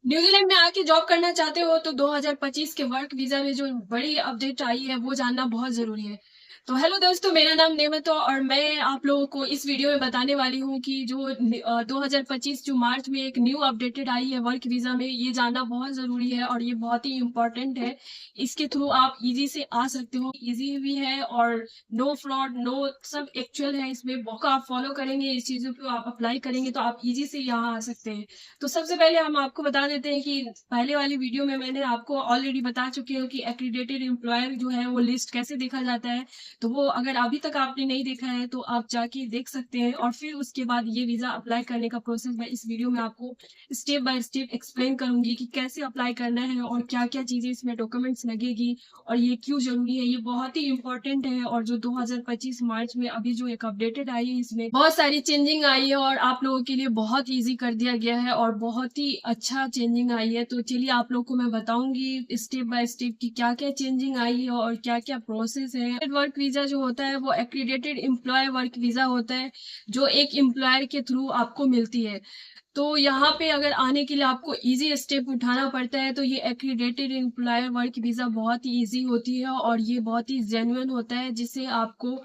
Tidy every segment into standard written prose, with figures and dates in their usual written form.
New Zealand में आके job करना चाहते हो तो 2025 के वर्क वीजा में जो बड़ी अपडेट आई है वो जानना बहुत जरूरी है। तो हेलो दोस्तों, मेरा नाम नेमत है और मैं आप लोगों को इस वीडियो में बताने वाली हूँ कि जो 2025 जो मार्च में एक न्यू अपडेटेड आई है वर्क वीजा में, ये जानना बहुत जरूरी है और ये बहुत ही इम्पोर्टेंट है। इसके थ्रू आप इजी से आ सकते हो, इजी भी है और नो फ्रॉड नो, सब एक्चुअल है। इसमें बुक आप फॉलो करेंगे, इस चीजों को आप अप्लाई करेंगे तो आप इजी से यहाँ आ सकते हैं। तो सबसे पहले हम आपको बता देते हैं कि पहले वाली वीडियो में मैंने आपको ऑलरेडी बता चुकी हूँ कि एक्रीडेटेड एम्प्लॉयर जो है वो लिस्ट कैसे देखा जाता है। तो वो अगर अभी तक आपने नहीं देखा है तो आप जाके देख सकते हैं और फिर उसके बाद ये वीजा अप्लाई करने का प्रोसेस मैं इस वीडियो में आपको स्टेप बाय स्टेप एक्सप्लेन करूंगी कि कैसे अप्लाई करना है और क्या क्या चीजें इसमें डॉक्यूमेंट्स लगेगी और ये क्यों जरूरी है। ये बहुत ही इंपॉर्टेंट है और जो 2025 मार्च में अभी जो एक अपडेटेड आई है इसमें बहुत सारी चेंजिंग आई है और आप लोगों के लिए बहुत इजी कर दिया गया है और बहुत ही अच्छा चेंजिंग आई है। तो चलिए आप लोग को मैं बताऊंगी स्टेप बाय स्टेप कि क्या क्या चेंजिंग आई है और क्या क्या प्रोसेस है। वर्क वीजा जो होता है वो एक्रीडेटेड एम्प्लॉय वर्क वीजा होता है जो एक एम्प्लॉयर के थ्रू आपको मिलती है। तो यहाँ पे अगर आने के लिए आपको इजी स्टेप उठाना पड़ता है तो ये एक्रीडेटेड एम्प्लॉयर वर्क वीजा बहुत ही इजी होती है और ये बहुत ही जेन्युइन होता है जिससे आपको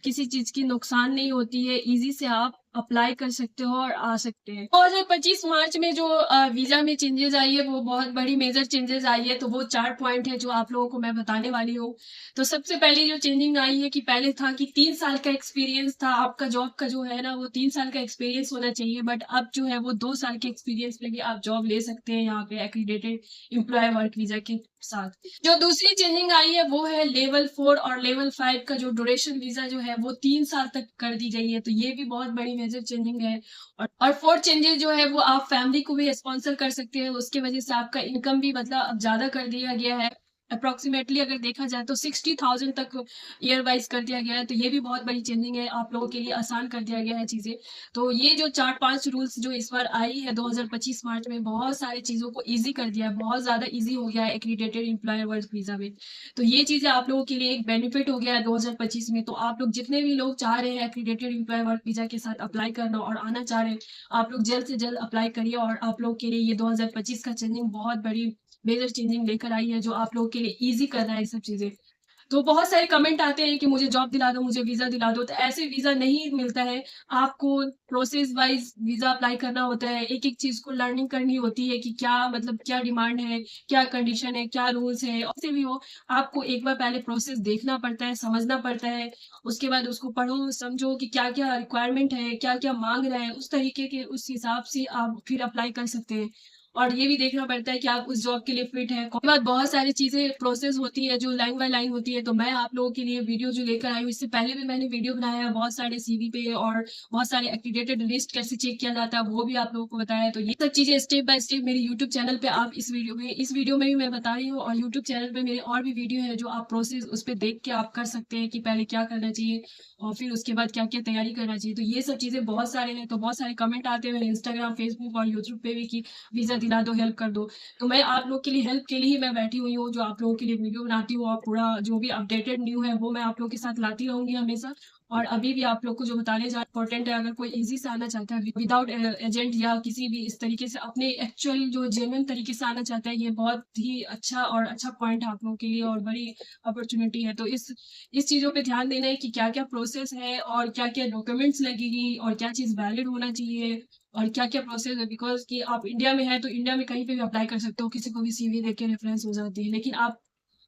किसी चीज की नुकसान नहीं होती है। इजी से आप अप्लाई कर सकते हो और आ सकते हैं। 2025 मार्च में जो वीजा में चेंजेस आई है वो बहुत बड़ी मेजर चेंजेस आई है। तो वो 4 पॉइंट है जो आप लोगों को मैं बताने वाली हूँ। तो सबसे पहले जो चेंजिंग आई है कि पहले था कि 3 साल का एक्सपीरियंस था आपका, जॉब का जो है ना वो 3 साल का एक्सपीरियंस होना चाहिए, बट अब जो है वो 2 साल के एक्सपीरियंस में भी आप जॉब ले सकते हैं यहाँ पे एक्रीडेटेड एम्प्लॉय वर्क वीजा के साथ। जो दूसरी चेंजिंग आई है वो है लेवल 4 और लेवल 5 का जो ड्यूरेशन वीजा जो है वो 3 साल तक कर दी गई है। तो ये भी बहुत बड़ी मेजर चेंजिंग है। और फोर्थ चेंजेस जो है वो आप फैमिली को भी स्पॉन्सर कर सकते हैं, उसकी वजह से आपका इनकम भी मतलब अब ज्यादा कर दिया गया है। अप्रोक्सीमेटली अगर देखा जाए तो 60,000 तक ईयर वाइज कर दिया गया है। तो ये भी बहुत बड़ी चेंजिंग है, आप लोगों के लिए आसान कर दिया गया है चीजें। तो ये जो 4-5 रूल्स जो इस बार आई है 2025 मार्च में, बहुत सारी चीजों को इजी कर दिया है, बहुत ज्यादा इजी हो गया है एक्रीडेटेड एम्प्लॉयर वर्क वीजा में। तो ये चीजें आप लोगों के लिए एक बेनिफिट हो गया है 2025 में। तो आप लोग जितने भी लोग चाह रहे हैं एक्रीडेटेड एम्प्लॉयर वर्क वीजा के साथ अप्लाई करना और आना चाह रहे हैं, आप लोग जल्द से जल्द अप्लाई करिए। और आप लोग के लिए ये 2025 का चेंजिंग बहुत बड़ी मेजर चेंजिंग लेकर आई है जो आप लोगों के लिए इजी कर रहा है ये सब चीजें। तो बहुत सारे कमेंट आते हैं कि मुझे जॉब दिला दो, मुझे वीजा दिला दो। तो ऐसे वीजा नहीं मिलता है, आपको प्रोसेस वाइज वीजा अप्लाई करना होता है। एक एक चीज को लर्निंग करनी होती है कि क्या मतलब क्या डिमांड है, क्या कंडीशन है, क्या रूल्स है। और से भी हो, आपको एक बार पहले प्रोसेस देखना पड़ता है, समझना पड़ता है। उसके बाद उसको पढ़ो समझो कि क्या क्या रिक्वायरमेंट है, क्या क्या मांग रहा है, उस तरीके के उस हिसाब से आप फिर अप्लाई कर सकते हैं। और ये भी देखना पड़ता है कि आप उस जॉब के लिए फिट है। बाद बहुत सारी चीजें प्रोसेस होती है जो लाइन बाय लाइन होती है। तो मैं आप लोगों के लिए वीडियो जो लेकर आई हूँ, इससे पहले भी मैंने वीडियो बनाया है बहुत सारे सीवी पे और बहुत सारे एक्टिवेटेड लिस्ट कैसे चेक किया जाता है वो भी आप लोगों को बताया है। तो ये सब चीजें स्टेप बाय स्टेप मेरे यूट्यूब चैनल पे आप इस वीडियो में भी मैं बता रही हूँ और यूट्यूब चैनल पे मेरे और भी वीडियो है जो आप प्रोसेस उस पर देख के आप कर सकते हैं कि पहले क्या करना चाहिए और फिर उसके बाद क्या क्या तैयारी करना चाहिए। तो ये सब चीजें बहुत सारे हैं। तो बहुत सारे कमेंट आते हैं इंस्टाग्राम फेसबुक और यूट्यूब पे भी कि वीजा दिला दो, हेल्प कर दो। तो मैं आप लोग के लिए हेल्प के लिए ही मैं बैठी हुई हूँ, जो आप लोगों के लिए वीडियो बनाती हूँ और पूरा जो भी अपडेटेड न्यू है वो मैं आप लोग के साथ लाती रहूंगी हमेशा। और अभी भी आप लोग को जो बताने जा इम्पोर्टेंट है, अगर कोई इजी से आना चाहता है विदाउट एजेंट या किसी भी इस तरीके से अपने एक्चुअल जो जेन्युइन तरीके से आना चाहता है, ये बहुत ही अच्छा और अच्छा पॉइंट है आप लोगों के लिए और बड़ी अपॉर्चुनिटी है। तो इस चीजों पे ध्यान देना है कि क्या क्या प्रोसेस है और क्या क्या डॉक्यूमेंट्स लगेगी और क्या चीज वैलिड होना चाहिए और क्या क्या प्रोसेस है। बिकॉज कि आप इंडिया में है तो इंडिया में कहीं पे भी अप्लाई कर सकते हो, किसी को भी सीवी देख के रेफरेंस हो जाती है। लेकिन आप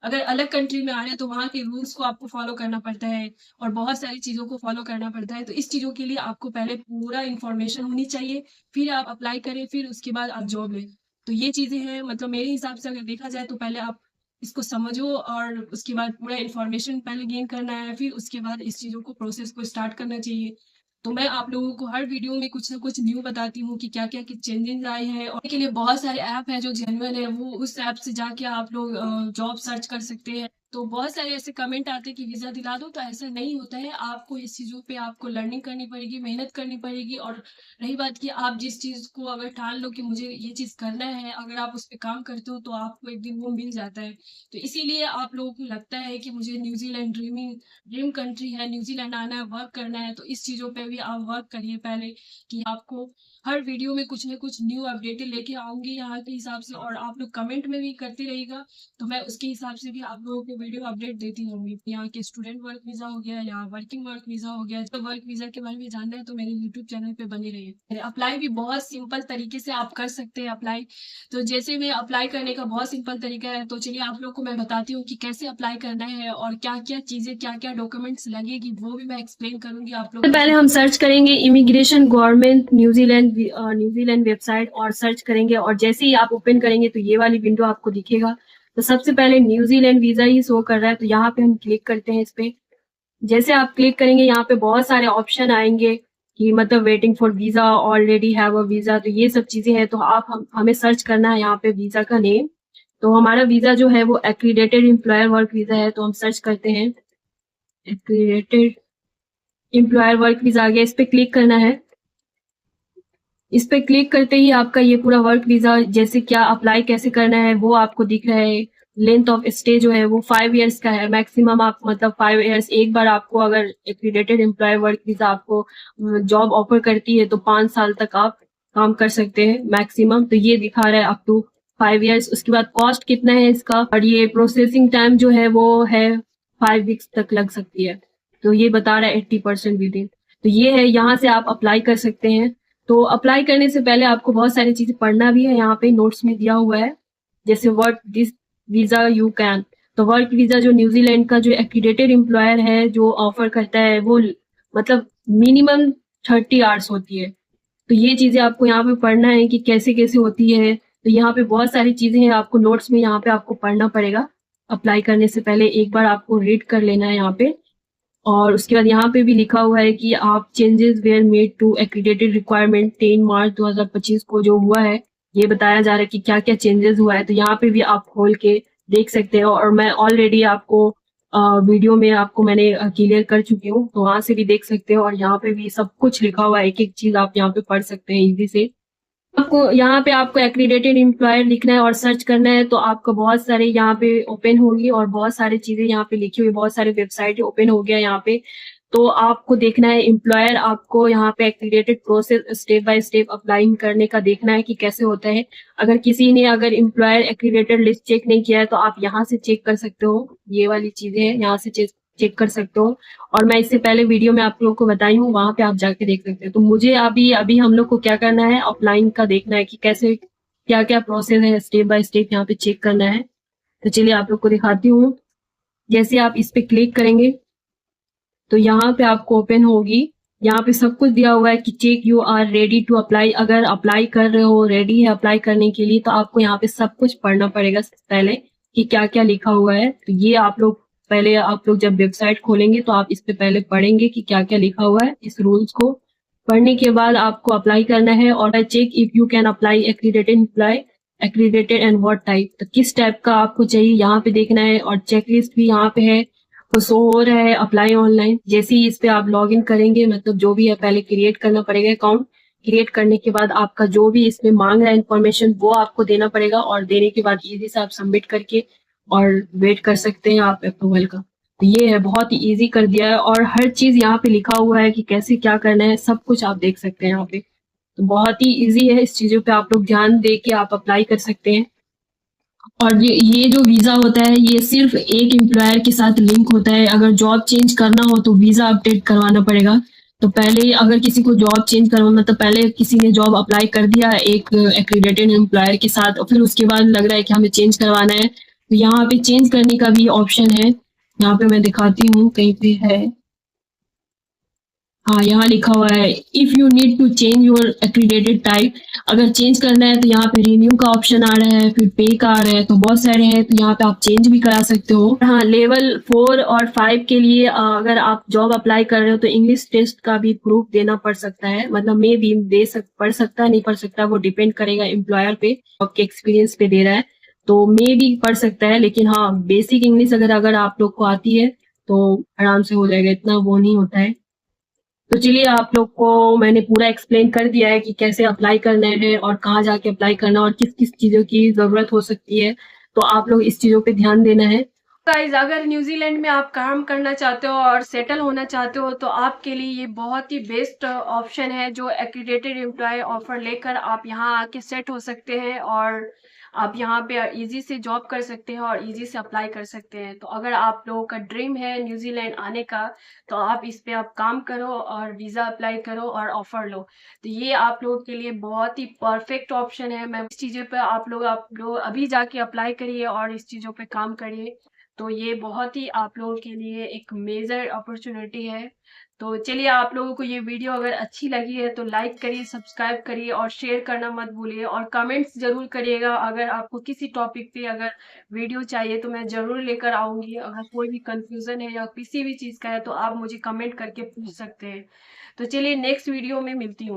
अगर अलग कंट्री में आ रहे हैं तो वहाँ के रूल्स को आपको फॉलो करना पड़ता है और बहुत सारी चीजों को फॉलो करना पड़ता है। तो इस चीजों के लिए आपको पहले पूरा इन्फॉर्मेशन होनी चाहिए, फिर आप अप्लाई करें, फिर उसके बाद आप जॉब लें। तो ये चीजें हैं, मतलब मेरे हिसाब से अगर देखा जाए तो पहले आप इसको समझो और उसके बाद पूरा इन्फॉर्मेशन पहले गेन करना है, फिर उसके बाद इस चीजों को प्रोसेस को स्टार्ट करना चाहिए। तो मैं आप लोगों को हर वीडियो में कुछ ना कुछ न्यू बताती हूँ कि क्या क्या चेंजेस आए हैं। और के लिए बहुत सारे ऐप है जो जेन्युइन है, वो उस ऐप से जाके आप लोग जॉब सर्च कर सकते हैं। तो बहुत सारे ऐसे कमेंट आते हैं कि वीजा दिला दो, तो ऐसा नहीं होता है। आपको इस चीजों पे आपको लर्निंग करनी पड़ेगी, मेहनत करनी पड़ेगी। और रही बात कि आप जिस चीज को अगर ठान लो कि मुझे ये चीज करना है, अगर आप उस पर काम करते हो तो आपको एक दिन वो मिल जाता है। तो इसीलिए आप लोगों को लगता है कि मुझे न्यूजीलैंड ड्रीम कंट्री है, न्यूजीलैंड आना है, वर्क करना है, तो इस चीजों पे भी आप वर्क करिए पहले कि आपको हर वीडियो में कुछ न कुछ न्यू अपडेटें लेके आऊँगी यहाँ के हिसाब से, और आप लोग कमेंट में भी करते रहिएगा, तो मैं उसके हिसाब से भी आप लोगों को वीडियो अपडेट देती रहूँगी। यहाँ के स्टूडेंट वर्क वीज़ा हो गया या वर्किंग वर्क वीज़ा हो गया, तो वर्क वीज़ा के बारे में जानना है तो मेरे यूट्यूब चैनल पे बने रहिए। अप्लाई भी बहुत सिंपल तरीके से आप कर सकते हैं अप्लाई। तो जैसे में अप्लाई करने का बहुत सिंपल तरीका है, तो चलिए आप लोग को मैं बताती हूँ कि कैसे अप्लाई करना है और क्या-क्या चीज़ें, क्या-क्या डॉक्यूमेंट्स लगेगी, वो भी मैं एक्सप्लेन करूँगी आप लोग को। पहले हम सर्च करेंगे इमिग्रेशन गवर्नमेंट न्यूजीलैंड वेबसाइट और सर्च करेंगे, और जैसे ही आप ओपन करेंगे तो ये वाली विंडो आपको दिखेगा। तो सबसे पहले न्यूजीलैंड वीज़ा ही शो कर रहा है, तो यहाँ पे हम क्लिक करते हैं इस पे। जैसे आप क्लिक करेंगे यहाँ पे बहुत सारे ऑप्शन आएंगे कि मतलब waiting for visa, already have a visa, तो ये सब चीज़ें हैं। तो हमें सर्च करना है यहाँ पे वीज़ा का नेम। तो हमारा वीज़ा जो है वो एक्रीडेटेड एम्प्लॉयर वर्क वीज़ा है, तो हम सर्च करते हैं एक्रीडेटेड एम्प्लॉयर वर्क वीज़ा आ गया, इस पे क्लिक करना है। इस पे क्लिक करते ही आपका ये पूरा वर्क वीज़ा जैसे क्या अप्लाई कैसे करना है वो आपको दिख रहा है। लेंथ ऑफ स्टे जो है वो 5 इयर्स का है, मैक्सिमम आप मतलब 5 इयर्स। एक बार आपको अगर एक्रीडेटेड एम्प्लॉय वर्क वीज़ा आपको जॉब ऑफर करती है तो 5 साल तक आप काम कर सकते हैं मैक्सिमम। तो ये दिखा रहा है अप टू 5 इयर्स। उसके बाद कॉस्ट कितना है इसका, और ये प्रोसेसिंग टाइम जो है वो है 5 वीक्स तक लग सकती है। तो ये बता रहा है 80% विद इन। तो ये है, यहाँ से आप अप्लाई कर सकते हैं। तो अप्लाई करने से पहले आपको बहुत सारी चीजें पढ़ना भी है, यहाँ पे नोट्स में दिया हुआ है। जैसे work this visa you can, तो वर्क वीजा जो न्यूजीलैंड का जो एक्रीडेटेड एम्प्लॉयर है जो ऑफर करता है वो मतलब मिनिमम 30 आवर्स होती है। तो ये चीजें आपको यहाँ पे पढ़ना है कि कैसे कैसे होती है। तो यहाँ पे बहुत सारी चीजें हैं, आपको नोट्स में यहाँ पे आपको पढ़ना पड़ेगा। अप्लाई करने से पहले एक बार आपको रीड कर लेना है यहाँ पे। और उसके बाद यहाँ पे भी लिखा हुआ है कि आप changes were made to accredited requirement 10 March 2025 को जो हुआ है, ये बताया जा रहा है कि क्या क्या चेंजेस हुआ है। तो यहाँ पे भी आप खोल के देख सकते हो, और मैं ऑलरेडी आपको वीडियो में आपको मैंने क्लियर कर चुकी हूँ, तो वहां से भी देख सकते हो। और यहाँ पे भी सब कुछ लिखा हुआ है, एक एक चीज आप यहाँ पे पढ़ सकते हैं इजी से। आपको यहाँ पे आपको एक्रीडेटेड एम्प्लॉयर लिखना है और सर्च करना है, तो आपको बहुत सारे यहाँ पे ओपन होगी और बहुत सारी चीजें यहाँ पे लिखी हुई, बहुत सारे वेबसाइट ओपन हो गया यहाँ पे। तो आपको देखना है एम्प्लॉयर, आपको यहाँ पे accredited process step by step applying करने का देखना है कि कैसे होता है। अगर किसी ने अगर एम्प्लॉयर एक्रीडेटेड लिस्ट चेक नहीं किया है तो आप यहाँ से चेक कर सकते हो, ये वाली चीजें हैं यहाँ से चेक कर सकते हो। और मैं इससे पहले वीडियो में आप लोगों को बताई हूँ, वहां पे आप जाके देख सकते हैं। तो मुझे अभी अभी हम लोग को क्या करना है, ऑफलाइन का देखना है कि कैसे क्या क्या प्रोसेस है, स्टेप बाय स्टेप यहाँ पे चेक करना है। तो चलिए आप लोग को दिखाती हूँ। जैसे आप इस पे क्लिक करेंगे तो यहाँ पे आपको ओपन होगी, यहाँ पे सब कुछ दिया हुआ है कि check you are ready to apply. अगर अप्लाई कर रहे हो, रेडी है अप्लाई करने के लिए, तो आपको यहाँ पे सब कुछ पढ़ना पड़ेगा पहले कि क्या क्या लिखा हुआ है। तो ये आप लोग पहले, आप लोग जब वेबसाइट खोलेंगे तो आप इस पे पहले पढ़ेंगे कि क्या क्या लिखा हुआ है। इस रूल्स को पढ़ने के बाद आपको अप्लाई करना है। और check if you can apply accredited employ, accredited and what type, तो किस टाइप का आपको चाहिए यहाँ पे देखना है। और चेकलिस्ट भी यहाँ पे है, तो शो हो रहा है अप्लाई ऑनलाइन। जैसे ही इस पे आप लॉग इन करेंगे, मतलब जो भी है पहले क्रिएट करना पड़ेगा अकाउंट। क्रिएट करने के बाद आपका जो भी इसमें मांग रहा है इन्फॉर्मेशन वो आपको देना पड़ेगा, और देने के बाद इजी से आप सबमिट करके और वेट कर सकते हैं आप अप्रूवल का। तो ये है, बहुत ही ईजी कर दिया है, और हर चीज यहाँ पे लिखा हुआ है कि कैसे क्या करना है, सब कुछ आप देख सकते हैं यहाँ पे। तो बहुत ही ईजी है, इस चीजों पे आप लोग ध्यान दे के आप अप्लाई कर सकते हैं। और ये जो वीजा होता है ये सिर्फ एक एम्प्लॉयर के साथ लिंक होता है। अगर जॉब चेंज करना हो तो वीजा अपडेट करवाना पड़ेगा। तो पहले अगर किसी को जॉब चेंज करवाना, मतलब पहले किसी ने जॉब अप्लाई कर दिया एक एक्रीडेटेड एम्प्लॉयर के साथ, और फिर उसके बाद लग रहा है कि हमें चेंज करवाना है, तो यहाँ पे चेंज करने का भी ऑप्शन है। यहाँ पे मैं दिखाती हूँ, कहीं पे है, हाँ यहाँ लिखा हुआ है if you need to change your accredited type. अगर चेंज करना है तो यहाँ पे रिन्यू का ऑप्शन आ रहा है, फिर पे का आ रहा है, तो बहुत सारे हैं। तो यहाँ पे आप चेंज भी करा सकते हो। हाँ, लेवल 4 और 5 के लिए अगर आप जॉब अप्लाई कर रहे हो तो इंग्लिश टेस्ट का भी प्रूफ देना पड़ सकता है। मतलब मे भी पड़ सकता है, नहीं पड़ सकता, वो डिपेंड करेगा एम्प्लॉयर पे, आपके एक्सपीरियंस पे दे रहा है। तो मे भी पड़ सकता है, लेकिन हाँ बेसिक इंग्लिश अगर आप लोग को आती है तो आराम से हो जाएगा, इतना वो नहीं होता है। तो चलिए आप लोग को मैंने पूरा एक्सप्लेन कर दिया है कि कैसे अप्लाई करना है और कहाँ जाके अप्लाई करना और किस किस चीजों की जरूरत हो सकती है। तो आप लोग इस चीजों पे ध्यान देना है। गाइस, अगर न्यूजीलैंड में आप काम करना चाहते हो और सेटल होना चाहते हो तो आपके लिए ये बहुत ही बेस्ट ऑप्शन है, जो एक्रीडेटेड एम्प्लॉय ऑफर लेकर आप यहाँ आके सेट हो सकते हैं और आप यहाँ पे इजी से जॉब कर सकते हैं और इजी से अप्लाई कर सकते हैं। तो अगर आप लोगों का ड्रीम है न्यूजीलैंड आने का, तो आप इस पे आप काम करो और वीजा अप्लाई करो और ऑफर लो। तो ये आप लोगों के लिए बहुत ही परफेक्ट ऑप्शन है। मैं इस चीज़ों पे आप लोग अभी जाके अप्लाई करिए और इस चीज़ों पे काम करिए। तो ये बहुत ही आप लोगों के लिए एक मेजर अपॉर्चुनिटी है। तो चलिए, आप लोगों को ये वीडियो अगर अच्छी लगी है तो लाइक करिए, सब्सक्राइब करिए और शेयर करना मत भूलिए और कमेंट्स जरूर करिएगा। अगर आपको किसी टॉपिक पे अगर वीडियो चाहिए तो मैं जरूर लेकर आऊंगी। अगर कोई भी कंफ्यूजन है या किसी भी चीज़ का है तो आप मुझे कमेंट करके पूछ सकते हैं। तो चलिए, नेक्स्ट वीडियो में मिलती हूँ।